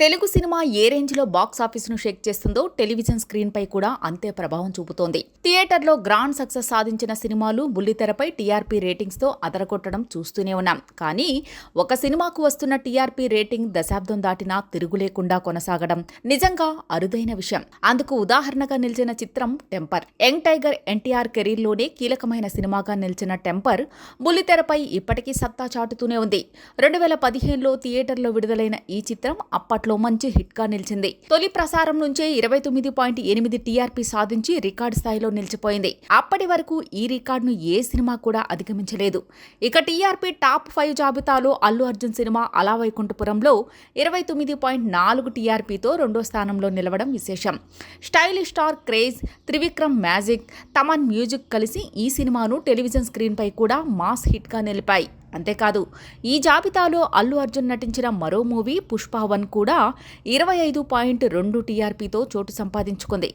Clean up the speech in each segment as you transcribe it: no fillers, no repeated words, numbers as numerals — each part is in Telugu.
తెలుగు సినిమా ఏ రేంజ్లో బాక్స్ ఆఫీసును షేక్ చేస్తుందో టెలివిజన్ స్క్రీన్ పై కూడా అంతే ప్రభావం చూపుతోంది. థియేటర్లో గ్రాండ్ సక్సెస్ సాధించిన సినిమాలు బుల్లితెరపై టీఆర్పీ రేటింగ్స్ తో అదరగొట్టడం చూస్తూనే ఉన్నాం. కానీ ఒక సినిమాకు వస్తున్న టీఆర్పీ రేటింగ్ దశాబ్దం దాటినా తిరుగులేకుండా కొనసాగడం నిజంగా అరుదైన విషయం. అందుకు ఉదాహరణగా నిలిచిన చిత్రం టెంపర్. యంగ్ టైగర్ ఎన్టీఆర్ కెరీర్లోనే కీలకమైన సినిమాగా నిలిచిన టెంపర్ బుల్లితెరపై ఇప్పటికీ సత్తా చాటుతూనే ఉంది. 2015లో థియేటర్లో విడుదలైన ఈ చిత్రం అప్పట్లో మంచి హిట్ గా నిలిచింది. తొలి ప్రసారం నుంచే 29.8 టీఆర్పీ సాధించి రికార్డు స్థాయిలో నిలిచిపోయింది. అప్పటి వరకు ఈ రికార్డును ఏ సినిమా కూడా అధిగమించలేదు. ఇక టీఆర్పీ టాప్ 5 జాబితాలో అల్లు అర్జున్ సినిమా అలా వైకుంఠపురంలో 29.4 టీఆర్పీతో రెండో స్థానంలో నిలవడం విశేషం. Stylish star craze, Trivikram magic, Thaman music కలిసి ఈ సినిమాను టెలివిజన్ స్క్రీన్ పై కూడా మాస్ హిట్ గా నిలిపాయి. అంతేకాదు, ఈ జాబితాలో అల్లు అర్జున్ నటించిన మరో మూవీ పుష్ప-1 కూడా 25.2 టీఆర్పీతో చోటు సంపాదించుకుంది.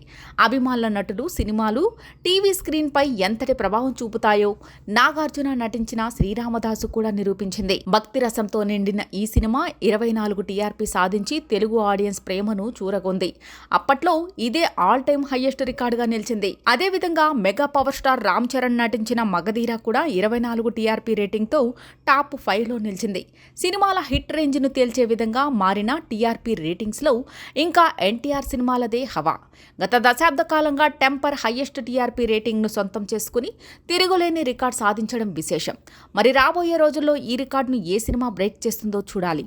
అభిమానుల నటులు సినిమాలు టీవీ స్క్రీన్ పై ఎంతటి ప్రభావం చూపుతాయో నాగార్జున నటించిన శ్రీరామదాసు కూడా నిరూపించింది. భక్తి రసంతో నిండిన ఈ సినిమా 24 టీఆర్పీ సాధించి తెలుగు ఆడియన్స్ ప్రేమను చూరగొంది. అప్పట్లో ఇదే ఆల్ టైమ్ హైయెస్ట్ రికార్డుగా నిలిచింది. అదేవిధంగా mega power star Ram Charan నటించిన మగధీర కూడా 24 టీఆర్పీ రేటింగ్తో టాప్ 5లో నిలిచింది. సినిమాల హిట్ రేంజ్ను తేల్చే విధంగా మారిన టీఆర్పీ రేటింగ్స్లో ఇంకా ఎన్టీఆర్ సినిమాలదే హవా. గత దశాబ్ద కాలంగా టెంపర్ హైయెస్ట్ టీఆర్పీ రేటింగ్ను సొంతం చేసుకుని తిరుగులేని రికార్డ్ సాధించడం విశేషం. మరి రాబోయే రోజుల్లో ఈ రికార్డును ఏ సినిమా బ్రేక్ చేస్తుందో చూడాలి.